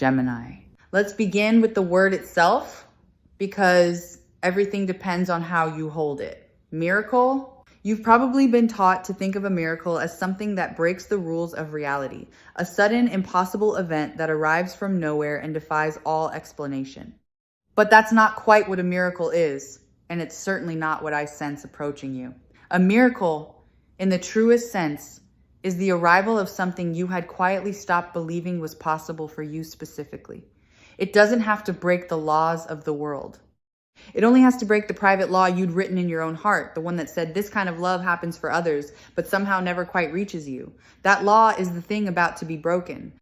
Gemini. Let's begin with the word itself, because everything depends on how you hold it. Miracle. You've probably been taught to think of a miracle as something that breaks the rules of reality, a sudden, impossible event that arrives from nowhere and defies all explanation. But that's not quite what a miracle is, and it's certainly not what I sense approaching you. A miracle, in the truest sense, is the arrival of something you had quietly stopped believing was possible for you specifically. It doesn't have to break the laws of the world. It only has to break the private law you'd written in your own heart, the one that said this kind of love happens for others, but somehow never quite reaches you. That law is the thing about to be broken.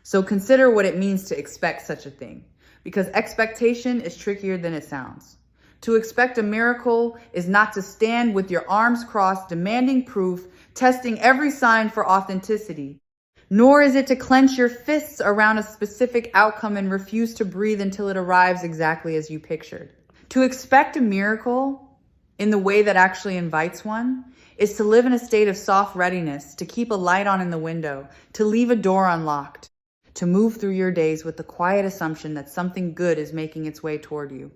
So consider what it means to expect such a thing, because expectation is trickier than it sounds. To expect a miracle is not to stand with your arms crossed, demanding proof, testing every sign for authenticity. Nor is it to clench your fists around a specific outcome and refuse to breathe until it arrives exactly as you pictured. To expect a miracle in the way that actually invites one is to live in a state of soft readiness, to keep a light on in the window, to leave a door unlocked, to move through your days with the quiet assumption that something good is making its way toward you.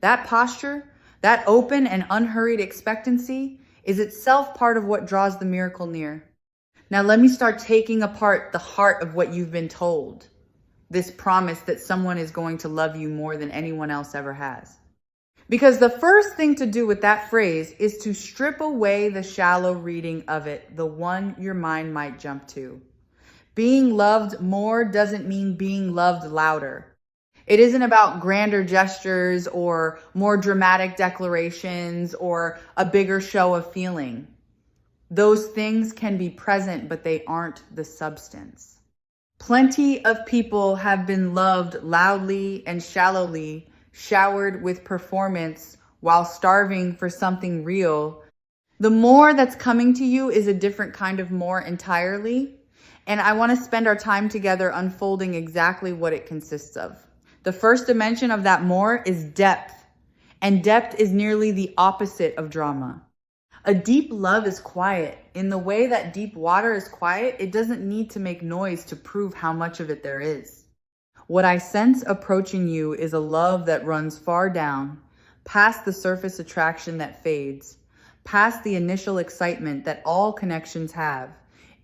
That posture, that open and unhurried expectancy, is itself part of what draws the miracle near. Now let me start taking apart the heart of what you've been told. This promise that someone is going to love you more than anyone else ever has. Because the first thing to do with that phrase is to strip away the shallow reading of it, the one your mind might jump to. Being loved more doesn't mean being loved louder. It isn't about grander gestures or more dramatic declarations or a bigger show of feeling. Those things can be present, but they aren't the substance. Plenty of people have been loved loudly and shallowly, showered with performance while starving for something real. The more that's coming to you is a different kind of more entirely, and I want to spend our time together unfolding exactly what it consists of. The first dimension of that more is depth, and depth is nearly the opposite of drama. A deep love is quiet. In the way that deep water is quiet, it doesn't need to make noise to prove how much of it there is. What I sense approaching you is a love that runs far down, past the surface attraction that fades, past the initial excitement that all connections have,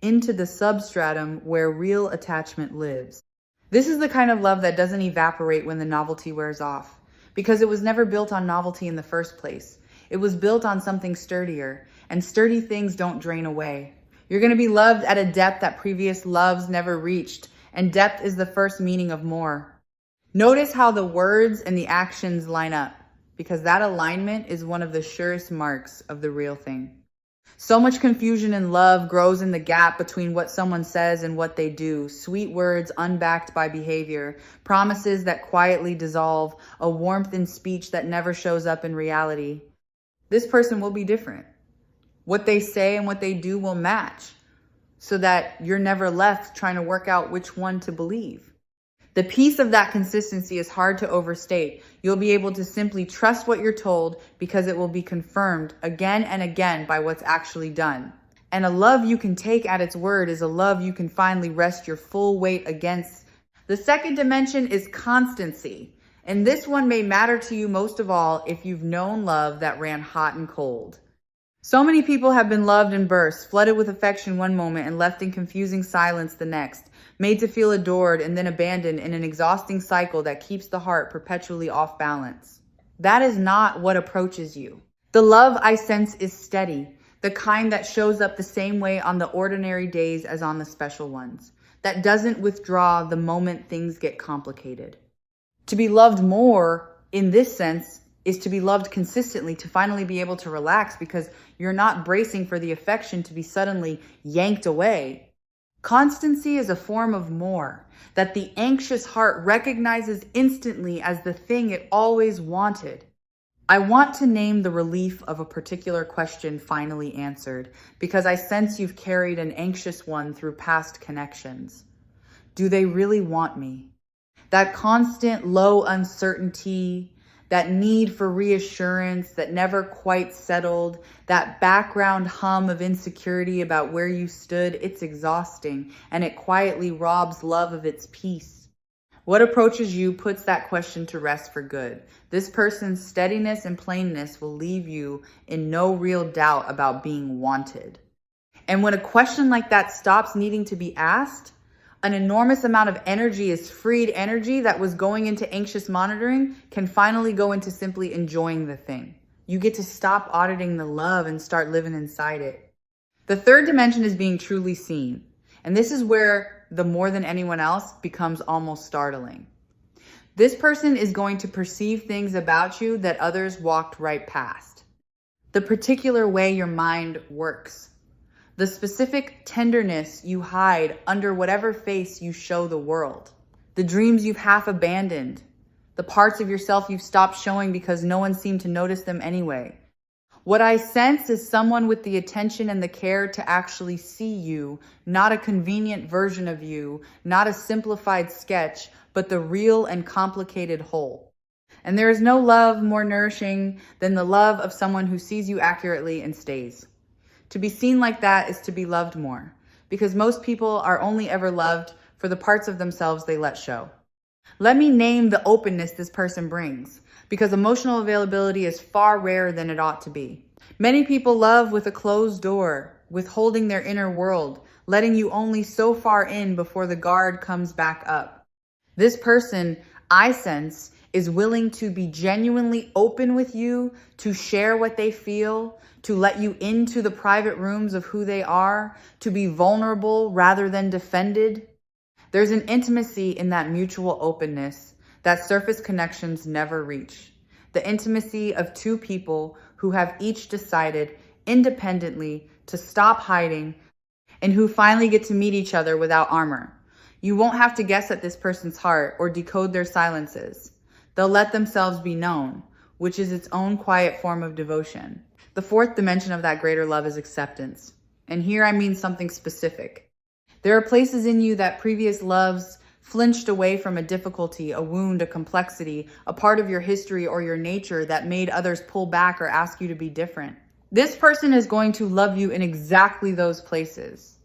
into the substratum where real attachment lives. This is the kind of love that doesn't evaporate when the novelty wears off, because it was never built on novelty in the first place. It was built on something sturdier, and sturdy things don't drain away. You're going to be loved at a depth that previous loves never reached, and depth is the first meaning of more. Notice how the words and the actions line up, because that alignment is one of the surest marks of the real thing. So much confusion in love grows in the gap between what someone says and what they do. Sweet words unbacked by behavior, promises that quietly dissolve, a warmth in speech that never shows up in reality. This person will be different. What they say and what they do will match, so that you're never left trying to work out which one to believe. The piece of that consistency is hard to overstate. You'll be able to simply trust what you're told because it will be confirmed again and again by what's actually done. And a love you can take at its word is a love you can finally rest your full weight against. The second dimension is constancy. And this one may matter to you most of all if you've known love that ran hot and cold. So many people have been loved in bursts, flooded with affection one moment and left in confusing silence the next, made to feel adored and then abandoned in an exhausting cycle that keeps the heart perpetually off balance. That is not what approaches you. The love I sense is steady, the kind that shows up the same way on the ordinary days as on the special ones, that doesn't withdraw the moment things get complicated. To be loved more, in this sense, is to be loved consistently, to finally be able to relax because you're not bracing for the affection to be suddenly yanked away. Constancy is a form of more that the anxious heart recognizes instantly as the thing it always wanted. I want to name the relief of a particular question finally answered because I sense you've carried an anxious one through past connections. Do they really want me? That constant low uncertainty, that need for reassurance that never quite settled, that background hum of insecurity about where you stood, it's exhausting, and it quietly robs love of its peace. What approaches you puts that question to rest for good. This person's steadiness and plainness will leave you in no real doubt about being wanted. And when a question like that stops needing to be asked, an enormous amount of energy is freed. Energy that was going into anxious monitoring can finally go into simply enjoying the thing. You get to stop auditing the love and start living inside it. The third dimension is being truly seen. And this is where the more than anyone else becomes almost startling. This person is going to perceive things about you that others walked right past. The particular way your mind works. The specific tenderness you hide under whatever face you show the world. The dreams you've half abandoned. The parts of yourself you've stopped showing because no one seemed to notice them anyway. What I sense is someone with the attention and the care to actually see you, not a convenient version of you, not a simplified sketch, but the real and complicated whole. And there is no love more nourishing than the love of someone who sees you accurately and stays. To be seen like that is to be loved more, because most people are only ever loved for the parts of themselves they let show. Let me name the openness this person brings, because emotional availability is far rarer than it ought to be. Many people love with a closed door, withholding their inner world, letting you only so far in before the guard comes back up. This person, I sense, is willing to be genuinely open with you, to share what they feel, to let you into the private rooms of who they are, to be vulnerable rather than defended. There's an intimacy in that mutual openness that surface connections never reach. The intimacy of two people who have each decided independently to stop hiding and who finally get to meet each other without armor. You won't have to guess at this person's heart or decode their silences. They'll let themselves be known, which is its own quiet form of devotion. The fourth dimension of that greater love is acceptance. And here I mean something specific. There are places in you that previous loves flinched away from, a difficulty, a wound, a complexity, a part of your history or your nature that made others pull back or ask you to be different. This person is going to love you in exactly those places.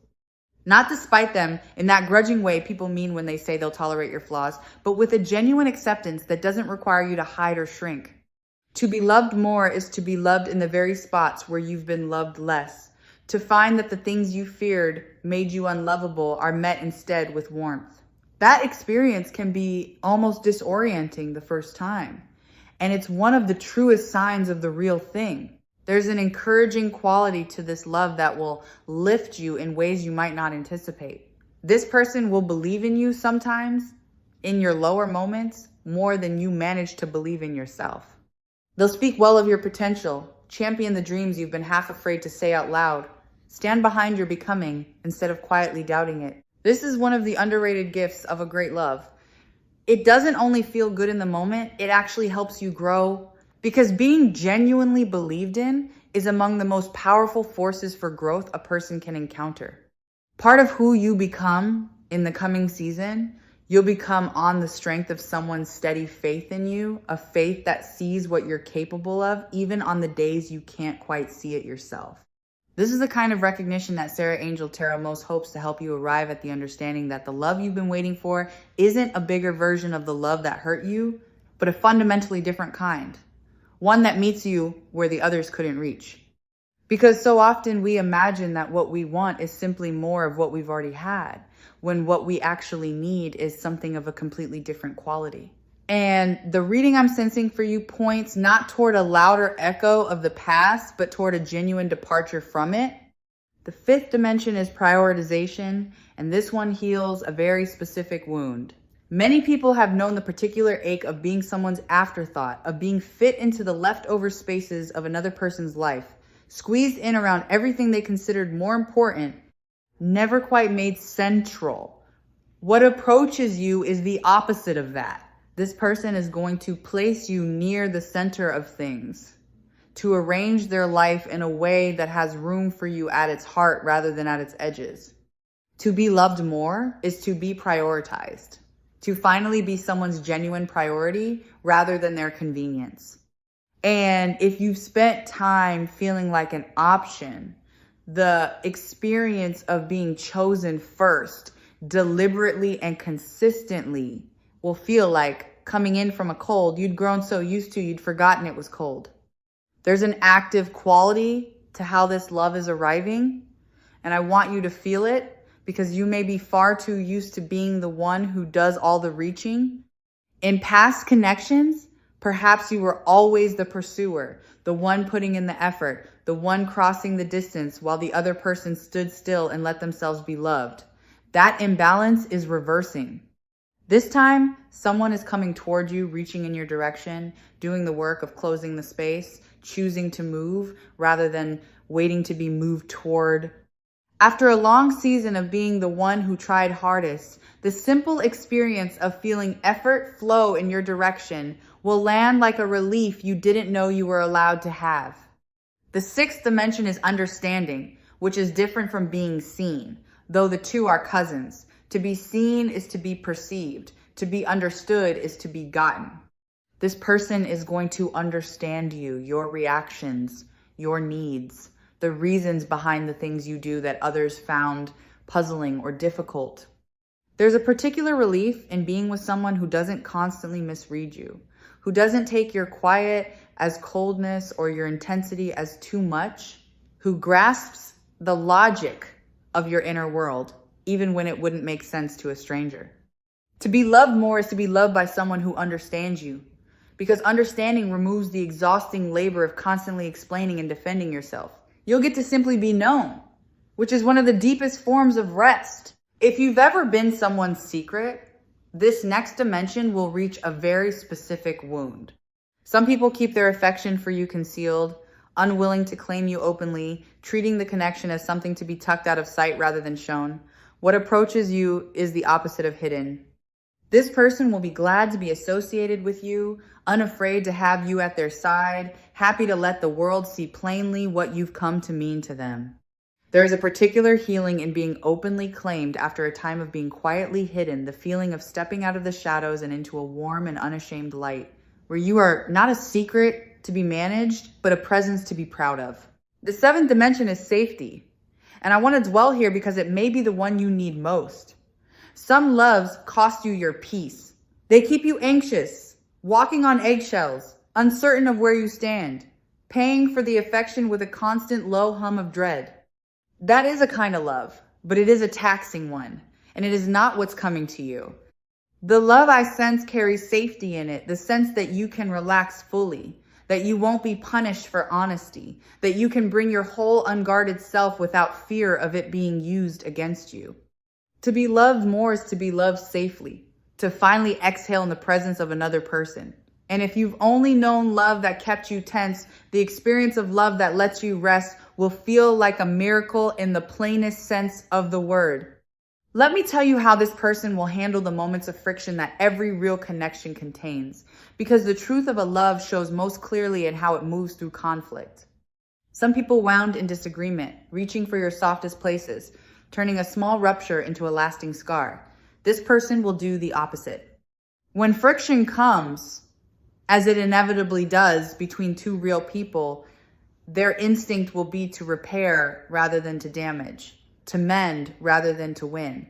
Not despite them in that grudging way people mean when they say they'll tolerate your flaws, but with a genuine acceptance that doesn't require you to hide or shrink. To be loved more is to be loved in the very spots where you've been loved less. To find that the things you feared made you unlovable are met instead with warmth. That experience can be almost disorienting the first time. And it's one of the truest signs of the real thing. There's an encouraging quality to this love that will lift you in ways you might not anticipate. This person will believe in you sometimes, in your lower moments, more than you manage to believe in yourself. They'll speak well of your potential, champion the dreams you've been half afraid to say out loud, stand behind your becoming instead of quietly doubting it. This is one of the underrated gifts of a great love. It doesn't only feel good in the moment, it actually helps you grow, because being genuinely believed in is among the most powerful forces for growth a person can encounter. Part of who you become in the coming season, you'll become on the strength of someone's steady faith in you, a faith that sees what you're capable of, even on the days you can't quite see it yourself. This is the kind of recognition that Sarah Angel Tarot most hopes to help you arrive at the understanding that the love you've been waiting for isn't a bigger version of the love that hurt you, but a fundamentally different kind. One that meets you where the others couldn't reach. Because so often we imagine that what we want is simply more of what we've already had, when what we actually need is something of a completely different quality. And the reading I'm sensing for you points not toward a louder echo of the past, but toward a genuine departure from it. The fifth dimension is prioritization, and this one heals a very specific wound. Many people have known the particular ache of being someone's afterthought, of being fit into the leftover spaces of another person's life, squeezed in around everything they considered more important, never quite made central. What approaches you is the opposite of that. This person is going to place you near the center of things, to arrange their life in a way that has room for you at its heart rather than at its edges. To be loved more is to be prioritized, to finally be someone's genuine priority rather than their convenience. And if you've spent time feeling like an option, the experience of being chosen first, deliberately and consistently, will feel like coming in from a cold you'd grown so used to you'd forgotten it was cold. There's an active quality to how this love is arriving, and I want you to feel it because you may be far too used to being the one who does all the reaching. In past connections, perhaps you were always the pursuer, the one putting in the effort, the one crossing the distance while the other person stood still and let themselves be loved. That imbalance is reversing. This time, someone is coming toward you, reaching in your direction, doing the work of closing the space, choosing to move rather than waiting to be moved toward. After a long season of being the one who tried hardest, the simple experience of feeling effort flow in your direction will land like a relief you didn't know you were allowed to have. The sixth dimension is understanding, which is different from being seen, though the two are cousins. To be seen is to be perceived. To be understood is to be gotten. This person is going to understand you, your reactions, your needs, the reasons behind the things you do that others found puzzling or difficult. There's a particular relief in being with someone who doesn't constantly misread you, who doesn't take your quiet as coldness or your intensity as too much, who grasps the logic of your inner world, even when it wouldn't make sense to a stranger. To be loved more is to be loved by someone who understands you, because understanding removes the exhausting labor of constantly explaining and defending yourself. You'll get to simply be known, which is one of the deepest forms of rest. If you've ever been someone's secret, this next dimension will reach a very specific wound. Some people keep their affection for you concealed, unwilling to claim you openly, treating the connection as something to be tucked out of sight rather than shown. What approaches you is the opposite of hidden. This person will be glad to be associated with you, unafraid to have you at their side, happy to let the world see plainly what you've come to mean to them. There is a particular healing in being openly claimed after a time of being quietly hidden, the feeling of stepping out of the shadows and into a warm and unashamed light, where you are not a secret to be managed, but a presence to be proud of. The seventh dimension is safety, and I want to dwell here because it may be the one you need most. Some loves cost you your peace. They keep you anxious, walking on eggshells, uncertain of where you stand, paying for the affection with a constant low hum of dread. That is a kind of love, but it is a taxing one, and it is not what's coming to you. The love I sense carries safety in it, the sense that you can relax fully, that you won't be punished for honesty, that you can bring your whole unguarded self without fear of it being used against you. To be loved more is to be loved safely, to finally exhale in the presence of another person. And if you've only known love that kept you tense, the experience of love that lets you rest will feel like a miracle in the plainest sense of the word. Let me tell you how this person will handle the moments of friction that every real connection contains, because the truth of a love shows most clearly in how it moves through conflict. Some people wound in disagreement, reaching for your softest places, turning a small rupture into a lasting scar. This person will do the opposite. When friction comes, as it inevitably does between two real people, their instinct will be to repair rather than to damage, to mend rather than to win.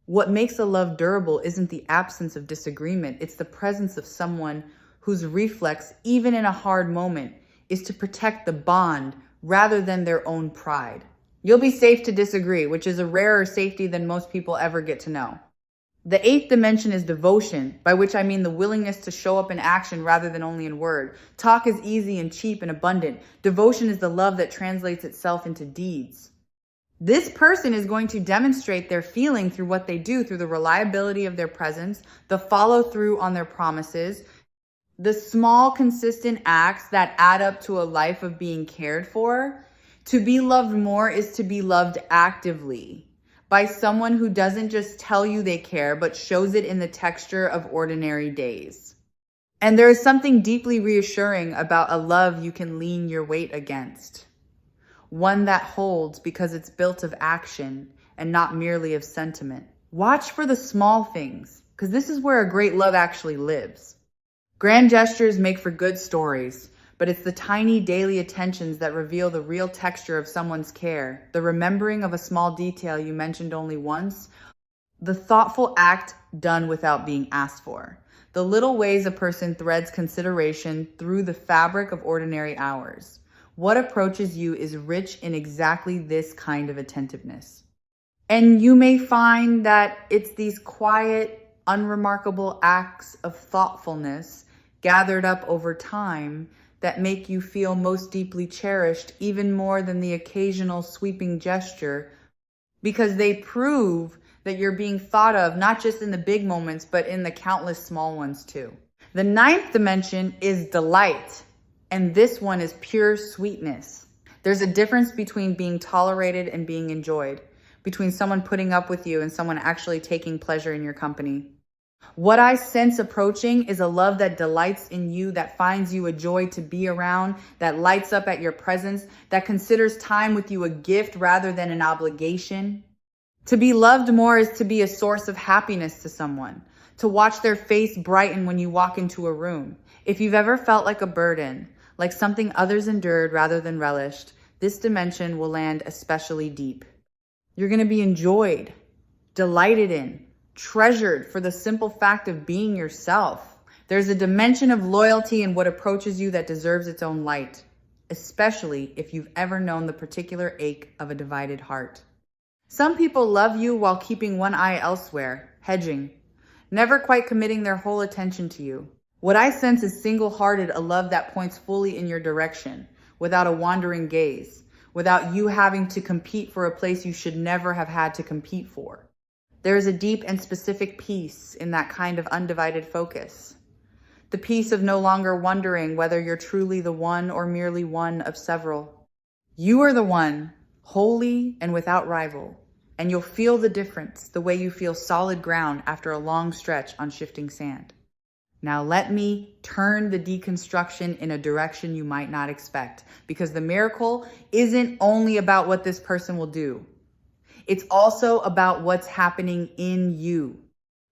What makes a love durable isn't the absence of disagreement, it's the presence of someone whose reflex, even in a hard moment, is to protect the bond rather than their own pride. You'll be safe to disagree, which is a rarer safety than most people ever get to know. The eighth dimension is devotion, by which I mean the willingness to show up in action rather than only in word. Talk is easy and cheap and abundant. Devotion is the love that translates itself into deeds. This person is going to demonstrate their feeling through what they do, through the reliability of their presence, the follow through on their promises, the small, consistent acts that add up to a life of being cared for. To be loved more is to be loved actively, by someone who doesn't just tell you they care, but shows it in the texture of ordinary days. And there is something deeply reassuring about a love you can lean your weight against. One that holds because it's built of action and not merely of sentiment. Watch for the small things, because this is where a great love actually lives. Grand gestures make for good stories, but it's the tiny daily attentions that reveal the real texture of someone's care, the remembering of a small detail you mentioned only once, The thoughtful act done without being asked for. The little ways a person threads consideration through the fabric of ordinary hours. What approaches you is rich in exactly this kind of attentiveness. And you may find that it's these quiet, unremarkable acts of thoughtfulness gathered up over time that make you feel most deeply cherished, even more than the occasional sweeping gesture, because they prove that you're being thought of, not just in the big moments, but in the countless small ones too. The ninth dimension is delight, and this one is pure sweetness. There's a difference between being tolerated and being enjoyed, between someone putting up with you and someone actually taking pleasure in your company. What I sense approaching is a love that delights in you, that finds you a joy to be around, that lights up at your presence, that considers time with you a gift rather than an obligation. To be loved more is to be a source of happiness to someone, to watch their face brighten when you walk into a room. If you've ever felt like a burden, like something others endured rather than relished, this dimension will land especially deep. You're going to be enjoyed, delighted in, treasured for the simple fact of being yourself. There's a dimension of loyalty in what approaches you that deserves its own light, especially if you've ever known the particular ache of a divided heart. Some people love you while keeping one eye elsewhere, hedging, never quite committing their whole attention to you. What I sense is single-hearted, a love that points fully in your direction, without a wandering gaze, without you having to compete for a place you should never have had to compete for. There is a deep and specific peace in that kind of undivided focus. The peace of no longer wondering whether you're truly the one or merely one of several. You are the one, wholly and without rival, and you'll feel the difference the way you feel solid ground after a long stretch on shifting sand. Now let me turn the deconstruction in a direction you might not expect, because the miracle isn't only about what this person will do. It's also about what's happening in you.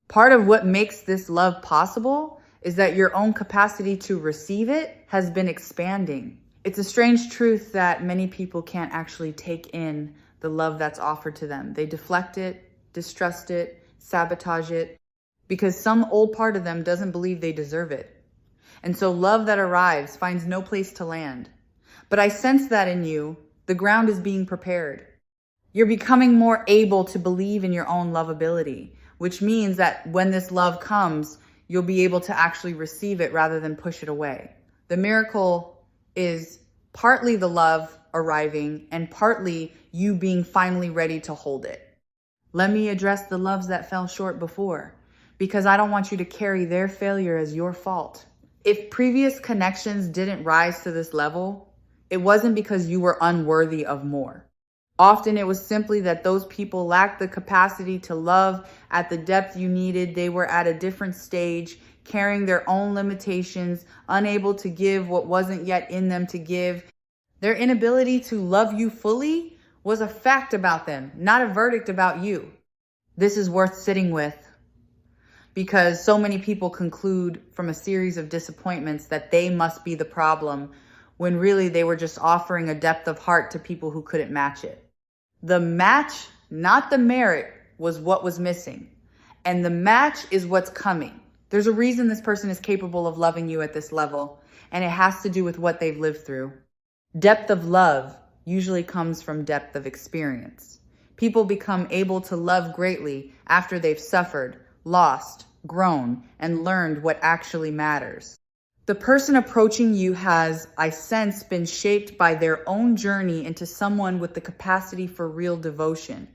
Part of what makes this love possible is that your own capacity to receive it has been expanding. It's a strange truth that many people can't actually take in the love that's offered to them. They deflect it, distrust it, sabotage it, because some old part of them doesn't believe they deserve it. And so love that arrives finds no place to land. But I sense that in you, the ground is being prepared. You're becoming more able to believe in your own lovability, which means that when this love comes, you'll be able to actually receive it rather than push it away. The miracle is partly the love arriving and partly you being finally ready to hold it. Let me address the loves that fell short before, because I don't want you to carry their failure as your fault. If previous connections didn't rise to this level, it wasn't because you were unworthy of more. Often it was simply that those people lacked the capacity to love at the depth you needed. They were at a different stage, carrying their own limitations, unable to give what wasn't yet in them to give. Their inability to love you fully was a fact about them, not a verdict about you. This is worth sitting with, because so many people conclude from a series of disappointments that they must be the problem, when really they were just offering a depth of heart to people who couldn't match it. The match, not the merit, was what was missing. And the match is what's coming. There's a reason this person is capable of loving you at this level, and it has to do with what they've lived through. Depth of love usually comes from depth of experience. People become able to love greatly after they've suffered, lost, grown, and learned what actually matters. The person approaching you has, I sense, been shaped by their own journey into someone with the capacity for real devotion.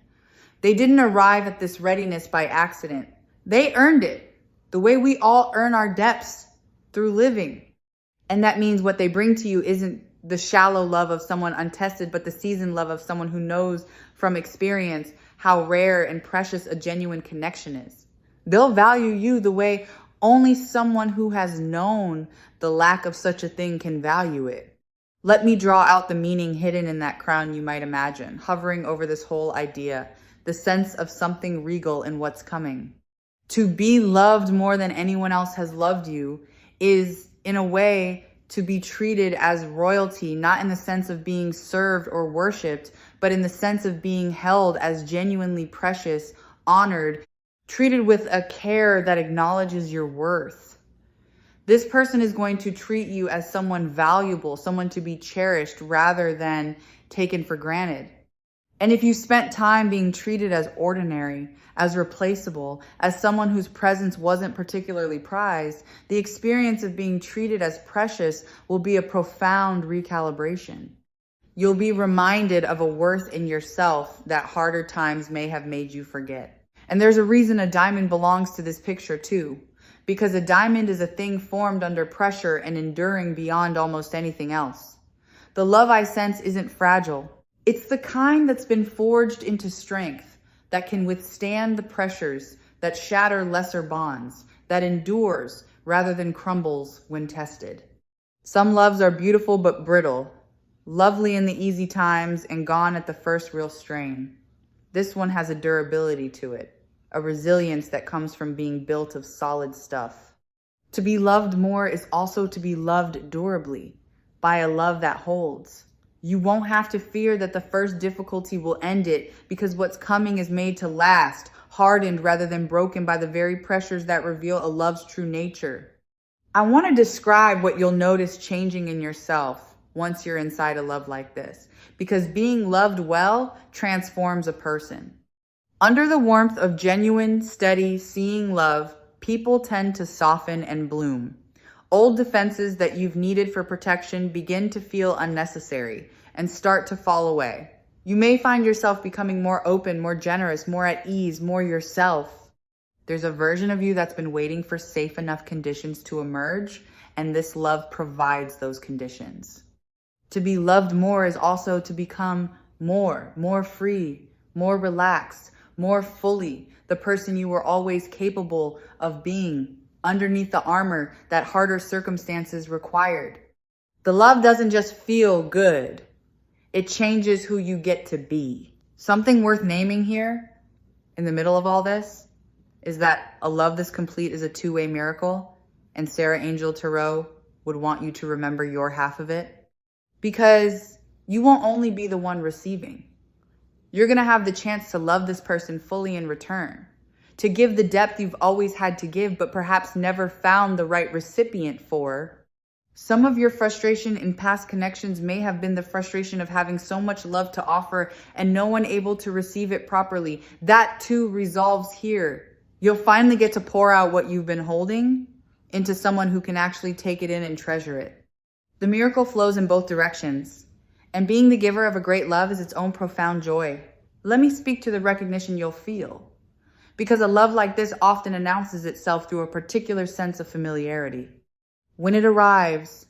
They didn't arrive at this readiness by accident. They earned it, the way we all earn our depths, through living. And that means what they bring to you isn't the shallow love of someone untested, but the seasoned love of someone who knows from experience how rare and precious a genuine connection is. They'll value you the way only someone who has known the lack of such a thing can value it. Let me draw out the meaning hidden in that crown you might imagine, hovering over this whole idea, the sense of something regal in what's coming. To be loved more than anyone else has loved you is, in a way, to be treated as royalty, not in the sense of being served or worshipped, but in the sense of being held as genuinely precious, honored, treated with a care that acknowledges your worth. This person is going to treat you as someone valuable, someone to be cherished rather than taken for granted. And if you spent time being treated as ordinary, as replaceable, as someone whose presence wasn't particularly prized, the experience of being treated as precious will be a profound recalibration. You'll be reminded of a worth in yourself that harder times may have made you forget. And there's a reason a diamond belongs to this picture too, because a diamond is a thing formed under pressure and enduring beyond almost anything else. The love I sense isn't fragile. It's the kind that's been forged into strength, that can withstand the pressures, that shatter lesser bonds, that endures rather than crumbles when tested. Some loves are beautiful but brittle, lovely in the easy times and gone at the first real strain. This one has a durability to it, a resilience that comes from being built of solid stuff. To be loved more is also to be loved durably, by a love that holds. You won't have to fear that the first difficulty will end it, because what's coming is made to last, hardened rather than broken by the very pressures that reveal a love's true nature. I want to describe what you'll notice changing in yourself once you're inside a love like this, because being loved well transforms a person. Under the warmth of genuine, steady, seeing love, people tend to soften and bloom. Old defenses that you've needed for protection begin to feel unnecessary and start to fall away. You may find yourself becoming more open, more generous, more at ease, more yourself. There's a version of you that's been waiting for safe enough conditions to emerge, and this love provides those conditions. To be loved more is also to become more free, more relaxed, more fully the person you were always capable of being, underneath the armor that harder circumstances required. The love doesn't just feel good. It changes who you get to be. Something worth naming here, in the middle of all this, is that a love this complete is a two-way miracle, and Sarah Angel Tarot would want you to remember your half of it, because you won't only be the one receiving. You're gonna have the chance to love this person fully in return, to give the depth you've always had to give, but perhaps never found the right recipient for. Some of your frustration in past connections may have been the frustration of having so much love to offer and no one able to receive it properly. That too resolves here. You'll finally get to pour out what you've been holding into someone who can actually take it in and treasure it. The miracle flows in both directions, and being the giver of a great love is its own profound joy. Let me speak to the recognition you'll feel, because a love like this often announces itself through a particular sense of familiarity. When it arrives,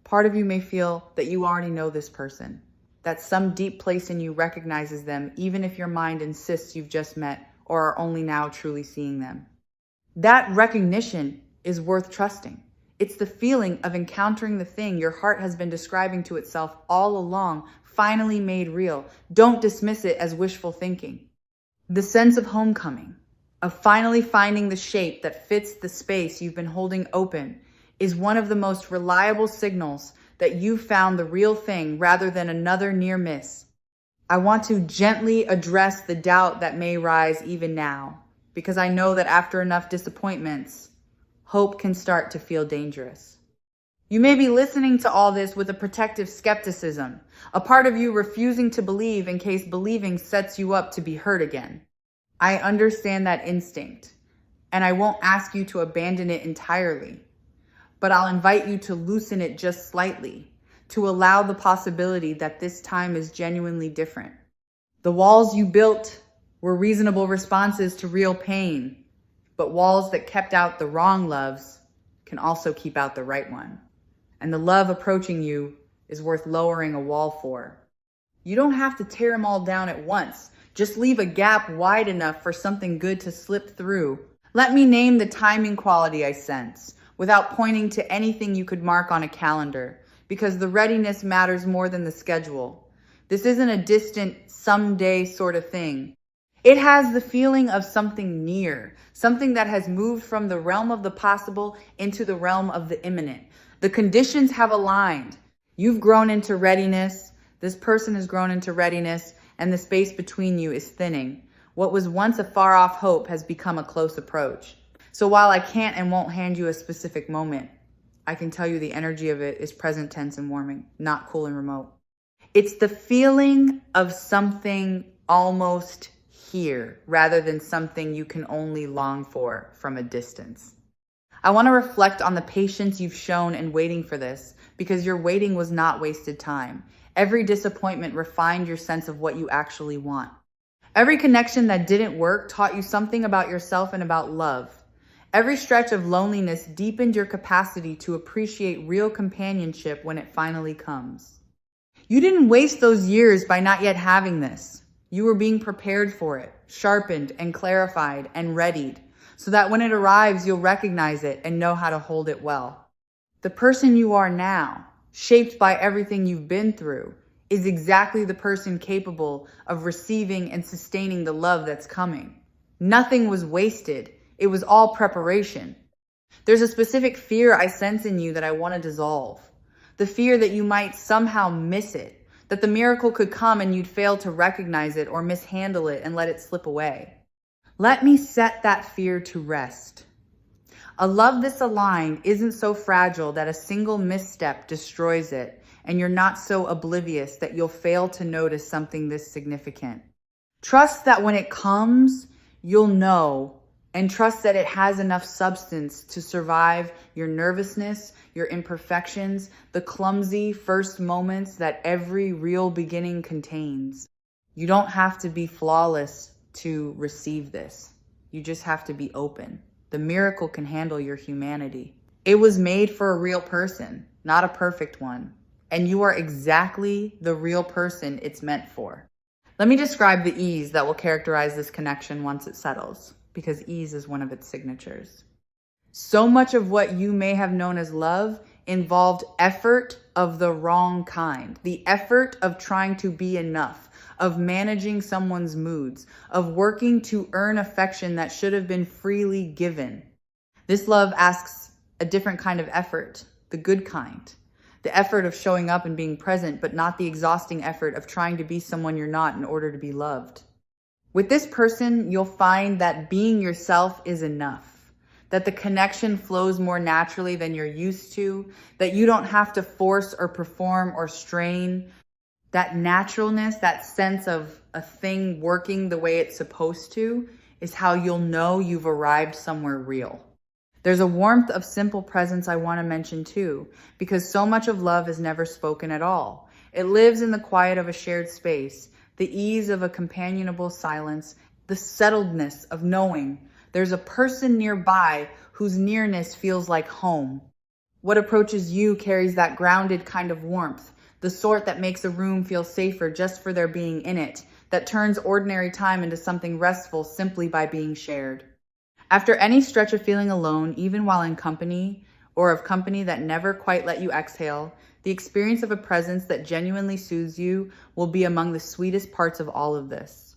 part of you may feel that you already know this person, that some deep place in you recognizes them, even if your mind insists you've just met or are only now truly seeing them. That recognition is worth trusting. It's the feeling of encountering the thing your heart has been describing to itself all along, finally made real. Don't dismiss it as wishful thinking. The sense of homecoming, of finally finding the shape that fits the space you've been holding open, is one of the most reliable signals that you've found the real thing rather than another near miss. I want to gently address the doubt that may rise even now, because I know that after enough disappointments, hope can start to feel dangerous. You may be listening to all this with a protective skepticism, a part of you refusing to believe in case believing sets you up to be hurt again. I understand that instinct, and I won't ask you to abandon it entirely, but I'll invite you to loosen it just slightly, to allow the possibility that this time is genuinely different. The walls you built were reasonable responses to real pain, but walls that kept out the wrong loves can also keep out the right one. And the love approaching you is worth lowering a wall for. You don't have to tear them all down at once. Just leave a gap wide enough for something good to slip through. Let me name the timing quality I sense, without pointing to anything you could mark on a calendar, because the readiness matters more than the schedule. This isn't a distant, someday sort of thing. It has the feeling of something near, something that has moved from the realm of the possible into the realm of the imminent. The conditions have aligned. You've grown into readiness. This person has grown into readiness, and the space between you is thinning. What was once a far-off hope has become a close approach. So while I can't and won't hand you a specific moment, I can tell you the energy of it is present tense and warming, not cool and remote. It's the feeling of something almost here rather than something you can only long for from a distance. I want to reflect on the patience you've shown in waiting for this, because your waiting was not wasted time. Every disappointment refined your sense of what you actually want. Every connection that didn't work taught you something about yourself and about love. Every stretch of loneliness deepened your capacity to appreciate real companionship when it finally comes. You didn't waste those years by not yet having this. You were being prepared for it, sharpened and clarified and readied, so that when it arrives, you'll recognize it and know how to hold it well. The person you are now, shaped by everything you've been through, is exactly the person capable of receiving and sustaining the love that's coming. Nothing was wasted. It was all preparation. There's a specific fear I sense in you that I want to dissolve. The fear that you might somehow miss it, that the miracle could come and you'd fail to recognize it or mishandle it and let it slip away. Let me set that fear to rest. A love this aligned isn't so fragile that a single misstep destroys it, and you're not so oblivious that you'll fail to notice something this significant. Trust that when it comes, you'll know, and trust that it has enough substance to survive your nervousness, your imperfections, the clumsy first moments that every real beginning contains. You don't have to be flawless to receive this. You just have to be open. The miracle can handle your humanity. It was made for a real person, not a perfect one. And you are exactly the real person it's meant for. Let me describe the ease that will characterize this connection once it settles, because ease is one of its signatures. So much of what you may have known as love involved effort of the wrong kind. The effort of trying to be enough, of managing someone's moods, of working to earn affection that should have been freely given. This love asks a different kind of effort, the good kind. The effort of showing up and being present, but not the exhausting effort of trying to be someone you're not in order to be loved. With this person, you'll find that being yourself is enough, that the connection flows more naturally than you're used to, that you don't have to force or perform or strain. That naturalness, that sense of a thing working the way it's supposed to, is how you'll know you've arrived somewhere real. There's a warmth of simple presence I want to mention too, because so much of love is never spoken at all. It lives in the quiet of a shared space, the ease of a companionable silence, the settledness of knowing there's a person nearby whose nearness feels like home. What approaches you carries that grounded kind of warmth, the sort that makes a room feel safer just for their being in it, that turns ordinary time into something restful simply by being shared. After any stretch of feeling alone, even while in company, or of company that never quite let you exhale, the experience of a presence that genuinely soothes you will be among the sweetest parts of all of this.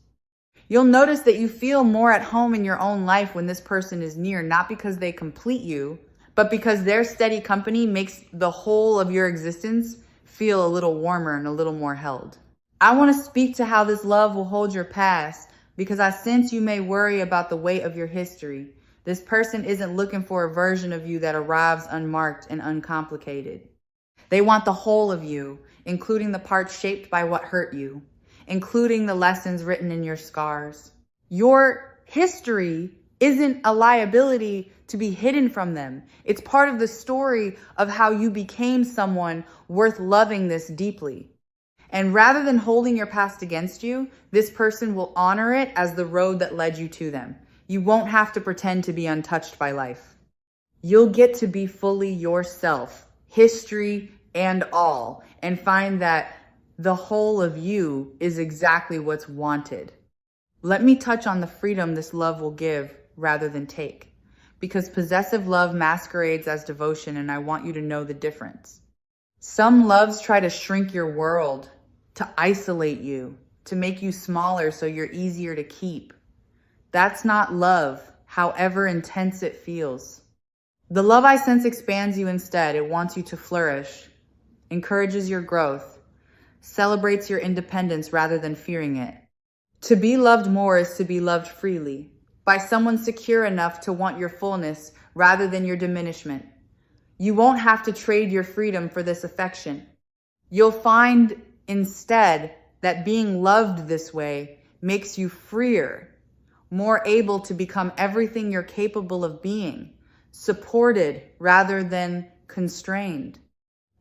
You'll notice that you feel more at home in your own life when this person is near, not because they complete you, but because their steady company makes the whole of your existence feel a little warmer and a little more held. I want to speak to how this love will hold your past, because I sense you may worry about the weight of your history. This person isn't looking for a version of you that arrives unmarked and uncomplicated. They want the whole of you, including the parts shaped by what hurt you, including the lessons written in your scars. Your history isn't a liability to be hidden from them. It's part of the story of how you became someone worth loving this deeply. And rather than holding your past against you, this person will honor it as the road that led you to them. You won't have to pretend to be untouched by life. You'll get to be fully yourself, history and all, and find that the whole of you is exactly what's wanted. Let me touch on the freedom this love will give rather than take, because possessive love masquerades as devotion, and I want you to know the difference. Some loves try to shrink your world, to isolate you, to make you smaller so you're easier to keep. That's not love, however intense it feels. The love I sense expands you instead. It wants you to flourish, encourages your growth, celebrates your independence rather than fearing it, To be loved more is to be loved freely, by someone secure enough to want your fullness rather than your diminishment. You won't have to trade your freedom for this affection. You'll find instead that being loved this way makes you freer, more able to become everything you're capable of being, supported rather than constrained.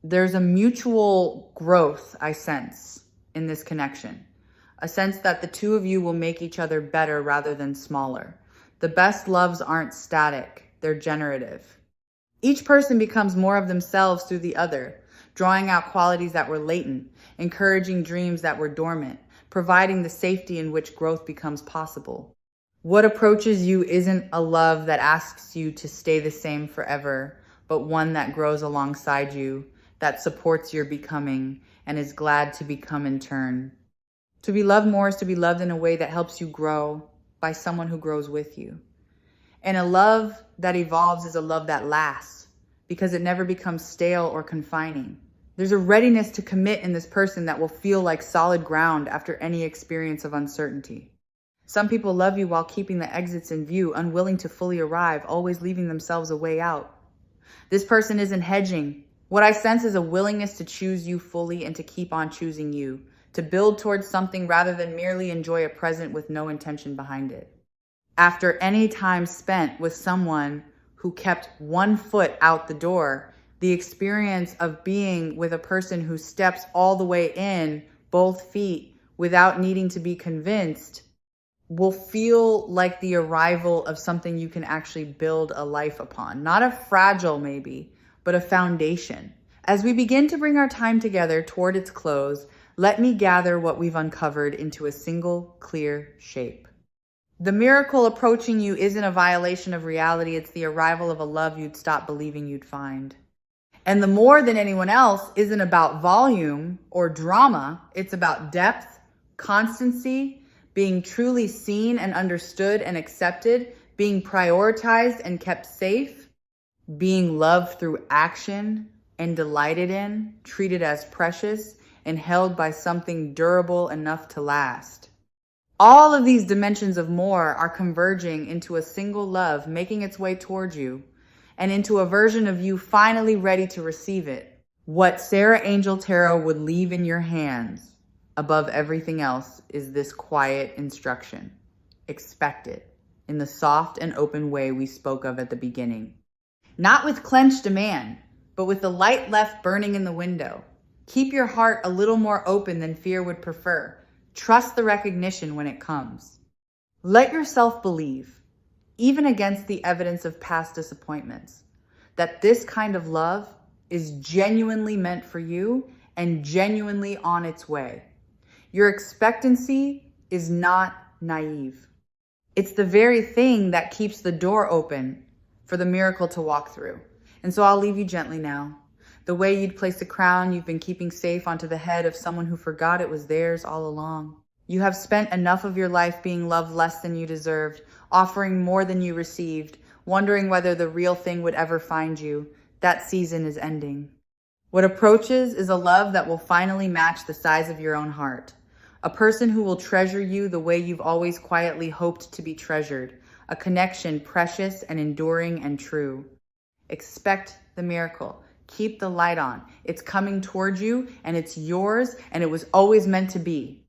There's a mutual growth I sense in this connection, a sense that the two of you will make each other better rather than smaller. The best loves aren't static, they're generative. Each person becomes more of themselves through the other, drawing out qualities that were latent, encouraging dreams that were dormant, providing the safety in which growth becomes possible. What approaches you isn't a love that asks you to stay the same forever, but one that grows alongside you, that supports your becoming, and is glad to become in turn. To be loved more is to be loved in a way that helps you grow by someone who grows with you. And a love that evolves is a love that lasts because it never becomes stale or confining. There's a readiness to commit in this person that will feel like solid ground after any experience of uncertainty. Some people love you while keeping the exits in view, unwilling to fully arrive, always leaving themselves a way out. This person isn't hedging. What I sense is a willingness to choose you fully and to keep on choosing you, to build towards something rather than merely enjoy a present with no intention behind it. After any time spent with someone who kept one foot out the door, the experience of being with a person who steps all the way in, both feet, without needing to be convinced, will feel like the arrival of something you can actually build a life upon. Not a fragile maybe, but a foundation. As we begin to bring our time together toward its close, let me gather what we've uncovered into a single clear shape. The miracle approaching you isn't a violation of reality. It's the arrival of a love you'd stop believing you'd find. And the more than anyone else isn't about volume or drama. It's about depth, constancy, being truly seen and understood and accepted, being prioritized and kept safe, being loved through action and delighted in, treated as precious, and held by something durable enough to last. All of these dimensions of more are converging into a single love, making its way towards you, and into a version of you finally ready to receive it. What Sarah Angel Tarot would leave in your hands, above everything else, is this quiet instruction. Expect it, in the soft and open way we spoke of at the beginning. Not with clenched demand, but with the light left burning in the window. Keep your heart a little more open than fear would prefer. Trust the recognition when it comes. Let yourself believe, even against the evidence of past disappointments, that this kind of love is genuinely meant for you and genuinely on its way. Your expectancy is not naive. It's the very thing that keeps the door open for the miracle to walk through. And so I'll leave you gently now. The way you'd place a crown you've been keeping safe onto the head of someone who forgot it was theirs all along. You have spent enough of your life being loved less than you deserved, offering more than you received, wondering whether the real thing would ever find you. That season is ending. What approaches is a love that will finally match the size of your own heart. A person who will treasure you the way you've always quietly hoped to be treasured. A connection precious and enduring and true. Expect the miracle. Keep the light on. It's coming towards you and it's yours and it was always meant to be.